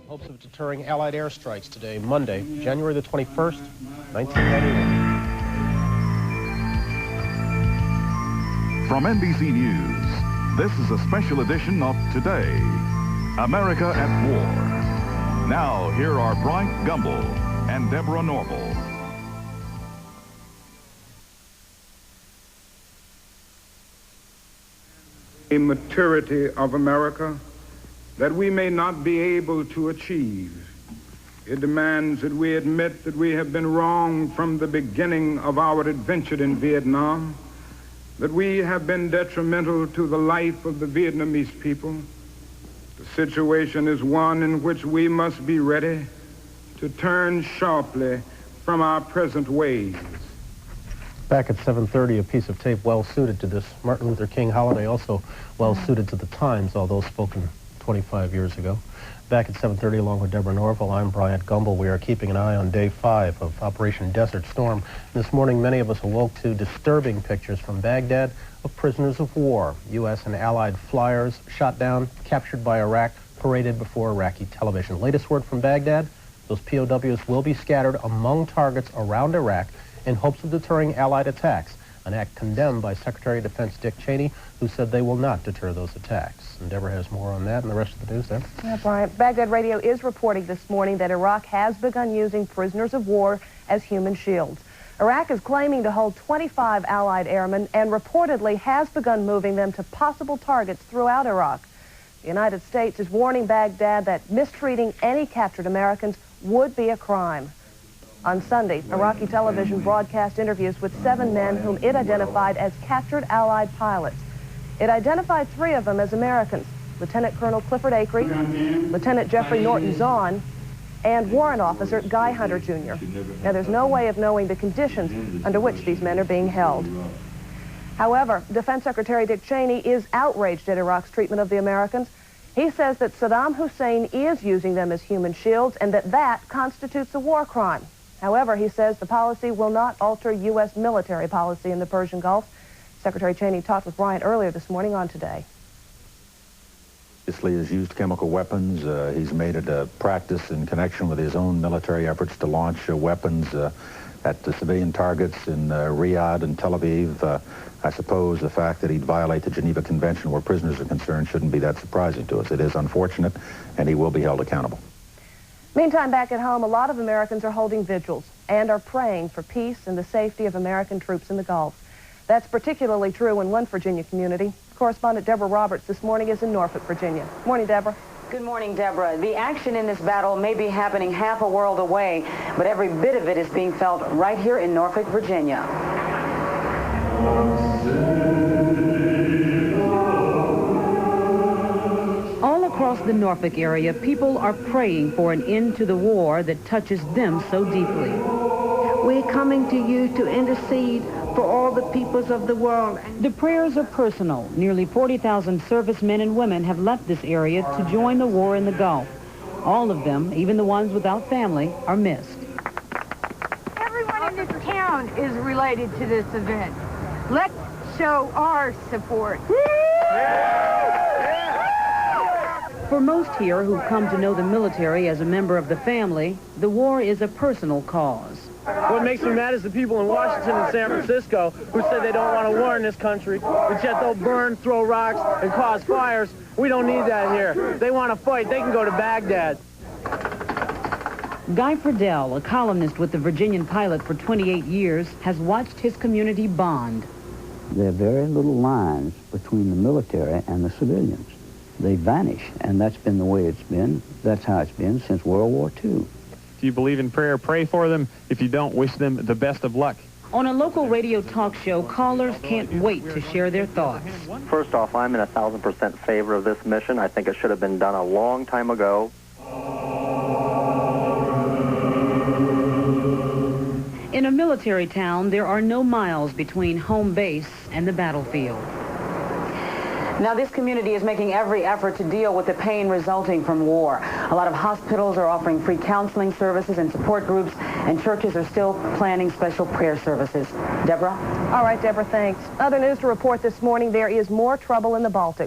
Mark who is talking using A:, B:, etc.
A: hopes of deterring Allied airstrikes today, Monday, January the 21st, 1991.
B: From NBC News, this is a special edition of Today, America at War. Now, here are Bryant Gumbel and Deborah Norville.
C: A maturity of America that we may not be able to achieve. It demands that we admit that we have been wrong from the beginning of our adventure in Vietnam, that we have been detrimental to the life of the Vietnamese people. The situation is one in which we must be ready to turn sharply from our present ways.
A: Back at 7:30, a piece of tape well-suited to this Martin Luther King holiday, also well-suited to the times, although spoken 25 years ago. Back at 7:30, along with Deborah Norville, I'm Bryant Gumbel. We are keeping an eye on Day 5 of Operation Desert Storm. This morning, many of us awoke to disturbing pictures from Baghdad of prisoners of war. U.S. and Allied flyers shot down, captured by Iraq, paraded before Iraqi television. Latest word from Baghdad, those POWs will be scattered among targets around Iraq in hopes of deterring Allied attacks, an act condemned by Secretary of Defense Dick Cheney, who said they will not deter those attacks. And Deborah has more on that and the rest of the news there.
D: Yeah, Brian, Baghdad Radio is reporting this morning that Iraq has begun using prisoners of war as human shields. Iraq is claiming to hold 25 Allied airmen and reportedly has begun moving them to possible targets throughout Iraq. The United States is warning Baghdad that mistreating any captured Americans would be a crime. On Sunday, Iraqi television broadcast interviews with 7 men whom it identified as captured Allied pilots. It identified 3 of them as Americans, Lieutenant Colonel Clifford Acree, Lieutenant Jeffrey Norton Zahn, and Warrant Officer Guy Hunter, Jr. Now, there's no way of knowing the conditions under which these men are being held. However, Defense Secretary Dick Cheney is outraged at Iraq's treatment of the Americans. He says that Saddam Hussein is using them as human shields and that constitutes a war crime. However, he says the policy will not alter U.S. military policy in the Persian Gulf. Secretary Cheney talked with Bryant earlier this morning on Today.
E: Obviously, has used chemical weapons. He's made it a practice in connection with his own military efforts to launch weapons at the civilian targets in Riyadh and Tel Aviv. I suppose the fact that he'd violate the Geneva Convention where prisoners are concerned shouldn't be that surprising to us. It is unfortunate, and he will be held accountable.
D: Meantime, back at home, a lot of Americans are holding vigils and are praying for peace and the safety of American troops in the Gulf. That's particularly true in one Virginia community. Correspondent Deborah Roberts this morning is in Norfolk, Virginia. Morning, Deborah.
F: Good morning, Deborah. The action in this battle may be happening half a world away, but every bit of it is being felt right here in Norfolk, Virginia. All across the Norfolk area, people are praying for an end to the war that touches them so deeply.
G: We're coming to you to intercede for all the peoples of the world.
F: The prayers are personal. Nearly 40,000 servicemen and women have left this area to join the war in the Gulf. All of them, even the ones without family, are missed.
G: Everyone in this town is related to this event. Let's show our support.
F: For most here who've come to know the military as a member of the family, the war is a personal cause.
H: What makes me mad is the people in Washington and San Francisco who say they don't want a war in this country, but yet they'll burn, throw rocks, and cause fires. We don't need that here. If they want to fight, they can go to Baghdad.
F: Guy Friedel, a columnist with the Virginian Pilot for 28 years, has watched his community bond.
I: There are very little lines between the military and the civilians. They vanish, and that's been the way it's been. That's how it's been since World War II.
J: If you believe in prayer, pray for them. If you don't, wish them the best of luck.
F: On a local radio talk show, callers can't wait to share their thoughts.
K: First off, I'm in 1,000% favor of this mission. I think it should have been done a long time ago.
F: In a military town, there are no miles between home base and the battlefield. Now, this community is making every effort to deal with the pain resulting from war. A lot of hospitals are offering free counseling services and support groups, and churches are still planning special prayer services. Deborah?
D: All right, Deborah, thanks. Other news to report this morning, there is more trouble in the Baltic.